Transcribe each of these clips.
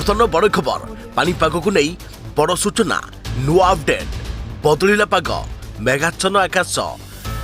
बर्तमान बड़ खबर पानीपाग को नहीं बड़ सूचना नुआ अपडेट बदलिला पाग मेघाच्छन्न आकाश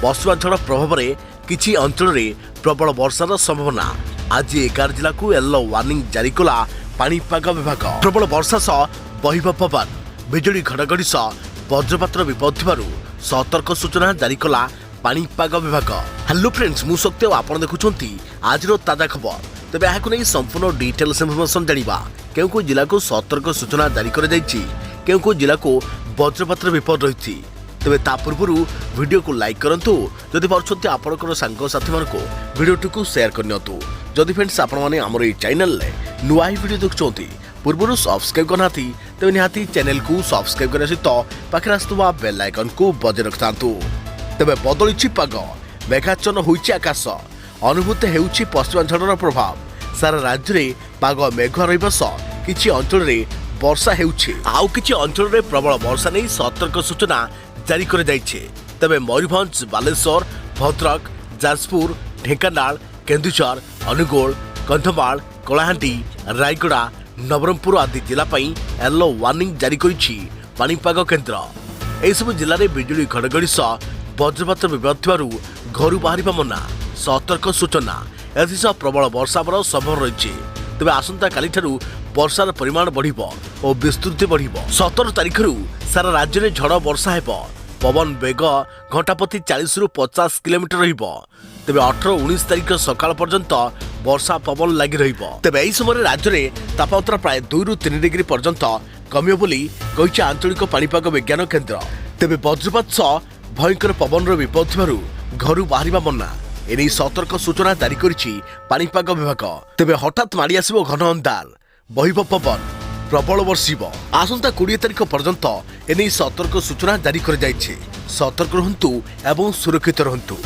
पश्चिमा झड़ प्रभाव में किछि अंचल में प्रबल वर्षार संभावना आज 11 जिला को येलो वार्निंग जारी कला पानीपाग विभाग प्रबल वर्षा सह बहिब पवन बिजुली घड़घड़ी सह वज्रपात विपद थिबारु सतर्क सूचना जारी कला पानीपाग विभाग। हेलो फ्रेंड्स मु सत्य आपण देखुछंती आजिरो ताजा खबर तेबे एहाकु नै संपूर्ण डिटेल्स इन्फॉर्मेशन जानिबा केउ जिला को सतर्क सूचना जारी कर जायछि केउ जिला को वज्रपात विपद रहिछि तेबे ता पूर्वरु वीडियो को लाइक करंतु जदि पारछंती आपनकर संग साथी मानको वीडियो को शेयर करनियतु जदि फ्रेंड्स आपण माने हमर ए चैनल ले नुआ वीडियो देखुछंती पूर्वरु सब्सक्राइब करनाथि तेबे निहाती चैनल को सब्सक्राइब करने सहित पाखरे आस्तुवा बेल आइकन को बजे रखतांतु। तेबे बदलिछि पाग मेघाच्छन्न होइछि आकाश अनुभूत हेउछि पश्चिमा झड़र प्रभाव सारा राज्य में पाग मेघुआ रहिबा सह किछि अंचल रे वर्षा हेउछि आउ किछि अंचल रे प्रबल वर्षा नै सतर्क सूचना जारी कर जाइछे। तेबे मयूरभंज बालेश्वर भद्रक जाजपुर ढेंकानाल केन्दुझर अनुगोल कंधमाल कलाहांडी रायगड़ा नवरंगपुर आदि जिला पई येलो वार्निंग जारी करिछि पानीपाग केन्द्र। एहि सब जिल्ला रे बिजुली घड़घड़ी सह वज्रपात विपद थिबारु घरु बाहरिबा मना सतर्क सूचना एथिसह प्रबल वर्षार संभव रही तेज आसंता काली ठारू वर्षार परिमाण बढ़िबो और विस्तृति बढ़िबो। 17 तारिखरू सारा राज्य में झड़ वर्षा हेबो पवन बेग घंटा प्रति 40 रु 50 किलोमीटर रहिबो तेबे 18-19 तारिख सकाळ पर्यंत वर्षा पवन लागि रहिबो। तेबे एही समय राज्य में तापमात्रा प्राय 2 रु 3 डिग्री पर्यंत कमियो बोली कहिछि आंचलिक पानीपाग विज्ञान केन्द्र। तेबे वज्रपात सह भयंकर पवन विपद थिबारु घरु बाहरिबा मना एने सतर्क सूचना जारी करिछि पानीपाग विभाग। तेबे हठात माड़ी आसिबो घन अंधार बहिब पवन प्रबल वर्षिब आसंता 20 तारिख पर्यंत एने सतर्क सूचना जारी कर जाइछि। सतर्क रहंतु एवं सुरक्षित रहंतु।